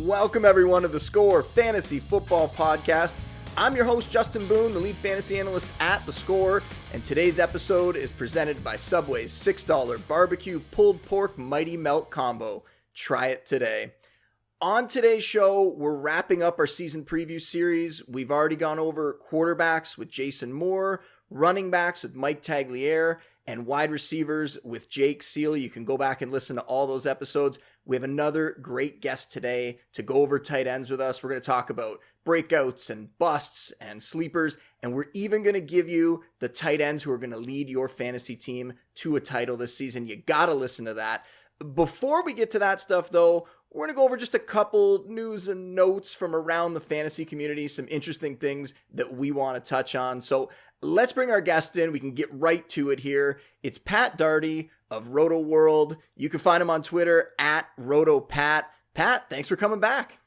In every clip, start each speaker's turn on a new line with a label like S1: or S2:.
S1: Welcome everyone to the Score Fantasy Football Podcast. I'm your host, Justin Boone, the lead fantasy analyst at The Score, and today's episode is presented by Subway's $6 barbecue pulled pork Mighty Melt combo. Try it today. On today's show, we're wrapping up our season preview series. We've already gone over quarterbacks with Jason Moore, running backs with Mike Tagliere, and wide receivers with Jake Seal. You can go back and listen to all those episodes. We have another great guest today to go over tight ends with us. We're going to talk about breakouts and busts and sleepers, and we're even going to give you the tight ends who are going to lead your fantasy team to a title this season. You got to listen to that. Before we get to that stuff, though, we're going to go over just a couple news and notes from around the fantasy community, some interesting things that we want to touch on. So let's bring our guest in. We can get right to it here. It's Pat Daugherty of Roto World. You can find him on Twitter at RotoPat. Pat, thanks for coming back.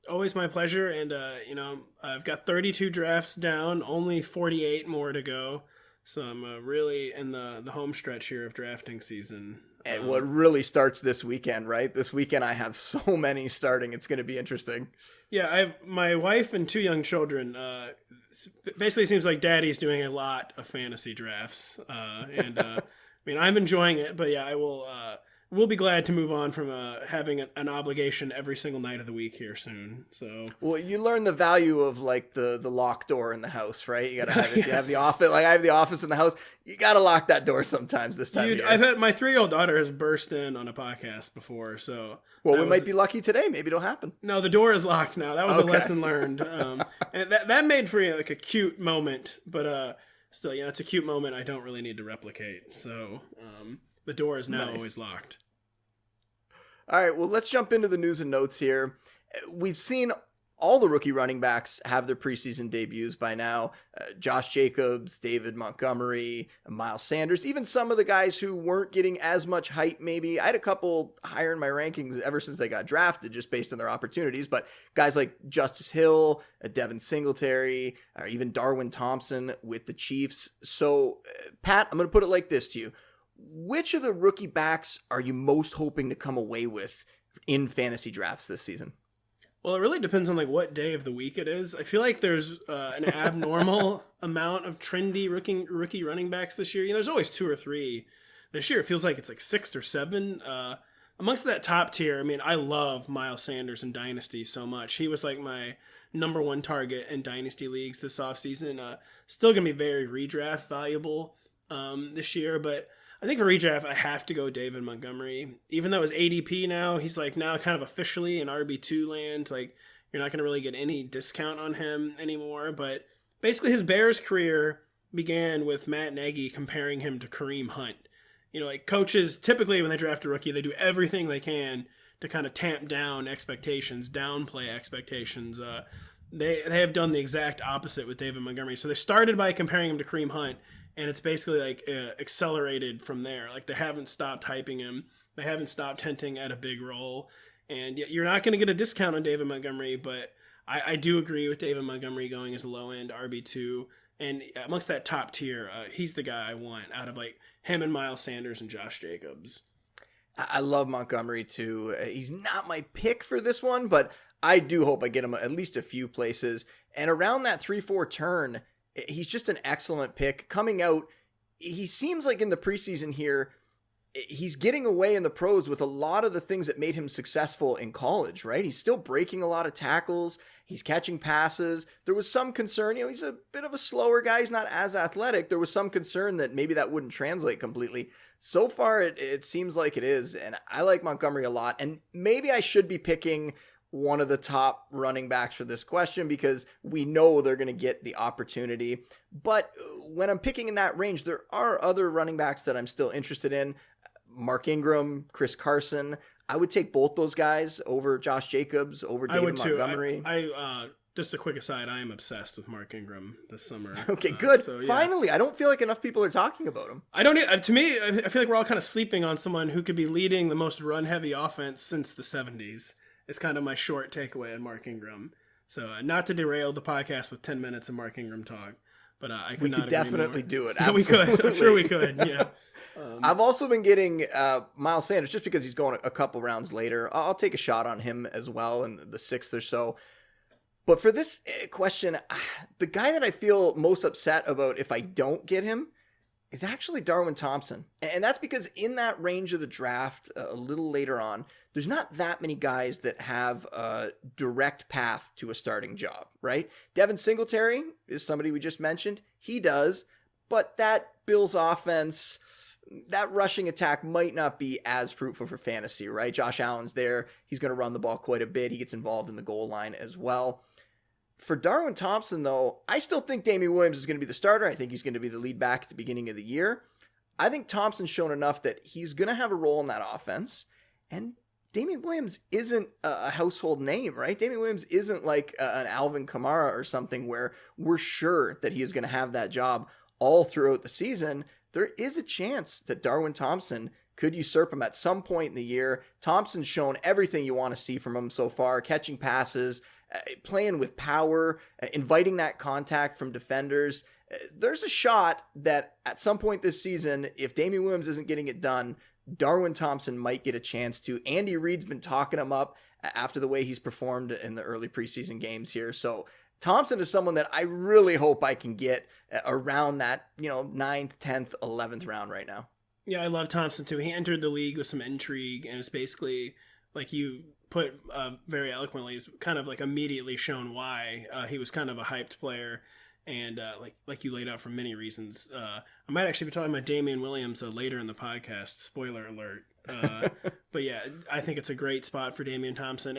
S2: Always my pleasure. And, I've got 32 drafts down, only 48 more to go. So I'm really in the home stretch here of drafting season.
S1: And what really starts this weekend, right? This weekend I have so many starting. It's going to be interesting. Yeah,
S2: I have my wife and 2 young children. Basically seems like daddy's doing a lot of fantasy drafts. I'm enjoying it, but yeah, we'll be glad to move on from having an obligation every single night of the week here soon. So,
S1: well, you learn the value of like the locked door in the house, right? You gotta have it.
S2: Yes.
S1: You have the office. Like I have the office in the house. You gotta lock that door sometimes. This time, of year.
S2: I've had my 3-year-old daughter has burst in on a podcast before, so
S1: well, we might be lucky today. Maybe it'll happen.
S2: No, the door is locked now. That was a lesson learned, and that made for like a cute moment, but still, it's a cute moment I don't really need to replicate. So the door is now always locked.
S1: All right, well, let's jump into the news and notes here. We've seen all the rookie running backs have their preseason debuts by now. Josh Jacobs, David Montgomery, Miles Sanders, even some of the guys who weren't getting as much hype maybe. I had a couple higher in my rankings ever since they got drafted just based on their opportunities, but guys like Justice Hill, Devin Singletary, or even Darwin Thompson with the Chiefs. So, Pat, I'm going to put it like this to you. Which of the rookie backs are you most hoping to come away with in fantasy drafts this season?
S2: Well, it really depends on like what day of the week it is. I feel like there's an abnormal amount of trendy rookie running backs this year. There's always 2 or 3. This year it feels like it's like 6 or 7. Amongst that top tier, I love Miles Sanders in Dynasty so much. He was like my number 1 target in Dynasty leagues this offseason. Still going to be very redraft valuable this year, but I think for redraft, I have to go David Montgomery. Even though his ADP now, he's like now kind of officially in RB2 land. Like you're not going to really get any discount on him anymore. But basically his Bears career began with Matt Nagy comparing him to Kareem Hunt. Like coaches typically when they draft a rookie, they do everything they can to kind of tamp down expectations, downplay expectations. They have done the exact opposite with David Montgomery. So they started by comparing him to Kareem Hunt. And it's basically like accelerated from there. Like they haven't stopped hyping him. They haven't stopped hinting at a big role. And yet you're not going to get a discount on David Montgomery, but I do agree with David Montgomery going as a low-end RB2. And amongst that top tier, he's the guy I want out of like him and Miles Sanders and Josh Jacobs.
S1: I love Montgomery too. He's not my pick for this one, but I do hope I get him at least a few places. And around that 3-4 turn, he's just an excellent pick. Coming out, he seems like in the preseason here, he's getting away in the pros with a lot of the things that made him successful in college, right? He's still breaking a lot of tackles. He's catching passes. There was some concern, he's a bit of a slower guy. He's not as athletic. There was some concern that maybe that wouldn't translate completely. So far, it seems like it is. And I like Montgomery a lot. And maybe I should be picking one of the top running backs for this question because we know they're going to get the opportunity. But when I'm picking in that range, there are other running backs that I'm still interested in. Mark Ingram, Chris Carson. I would take both those guys over Josh Jacobs, over David Montgomery.
S2: Just a quick aside, I am obsessed with Mark Ingram this summer.
S1: Okay, good. So, yeah. Finally, I don't feel like enough people are talking about him.
S2: To me, I feel like we're all kind of sleeping on someone who could be leading the most run-heavy offense since the 70s. It's kind of my short takeaway on Mark Ingram. So not to derail the podcast with 10 minutes of Mark Ingram talk, but I could
S1: definitely do it.
S2: We could. I'm sure we could. Yeah.
S1: I've also been getting Miles Sanders just because he's going a couple rounds later. I'll take a shot on him as well in the 6th or so. But for this question, the guy that I feel most upset about if I don't get him is actually Darwin Thompson. And that's because in that range of the draft, a little later on, there's not that many guys that have a direct path to a starting job, right? Devin Singletary is somebody we just mentioned. He does, but that Bills offense, that rushing attack might not be as fruitful for fantasy, right? Josh Allen's there. He's going to run the ball quite a bit. He gets involved in the goal line as well. For Darwin Thompson, though, I still think Damien Williams is going to be the starter. I think he's going to be the lead back at the beginning of the year. I think Thompson's shown enough that he's going to have a role in that offense. And Damien Williams isn't a household name, right? Damien Williams isn't like an Alvin Kamara or something where we're sure that he is going to have that job all throughout the season. There is a chance that Darwin Thompson could usurp him at some point in the year. Thompson's shown everything you want to see from him so far, catching passes, playing with power, inviting that contact from defenders. There's a shot that at some point this season, if Damien Williams isn't getting it done, Darwin Thompson might get a chance to. Andy Reid's been talking him up after the way he's performed in the early preseason games here. So Thompson is someone that I really hope I can get around that, 9th, 10th, 11th round right now.
S2: Yeah, I love Thompson too. He entered the league with some intrigue, and it's basically, like you put very eloquently, it's kind of like immediately shown why he was kind of a hyped player. And like you laid out for many reasons. I might actually be talking about Damien Williams later in the podcast. Spoiler alert. But yeah, I think it's a great spot for Damian Thompson,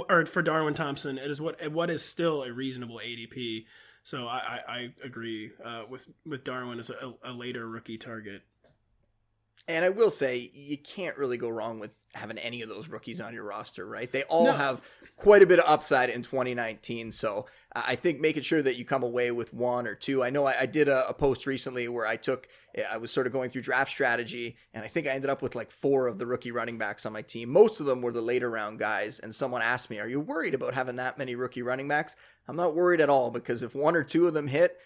S2: or for Darwin Thompson. It is what is still a reasonable ADP. So I agree with Darwin as a later rookie target.
S1: And I will say, you can't really go wrong with having any of those rookies on your roster, right? They all have quite a bit of upside in 2019. So I think making sure that you come away with one or two. I know I did a post recently where I was sort of going through draft strategy, and I think I ended up with like 4 of the rookie running backs on my team. Most of them were the later round guys. And someone asked me, are you worried about having that many rookie running backs? I'm not worried at all, because if 1 or 2 of them hit,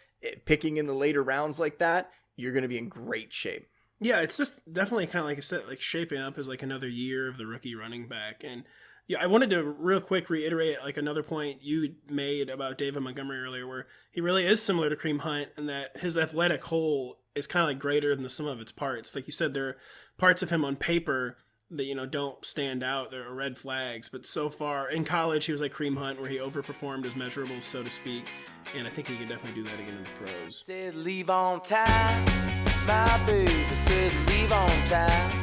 S1: picking in the later rounds like that, you're going to be in great shape.
S2: Yeah, it's just definitely kind of like I said, like shaping up as like another year of the rookie running back. And yeah, I wanted to real quick reiterate like another point you made about David Montgomery earlier, where he really is similar to Kareem Hunt in that his athletic whole is kind of like greater than the sum of its parts. Like you said, there are parts of him on paper that, don't stand out. There are red flags. But so far in college, he was like Kareem Hunt, where he overperformed his measurables, so to speak. And I think he can definitely do that again in the pros.
S3: Said leave on time, my baby said leave on time.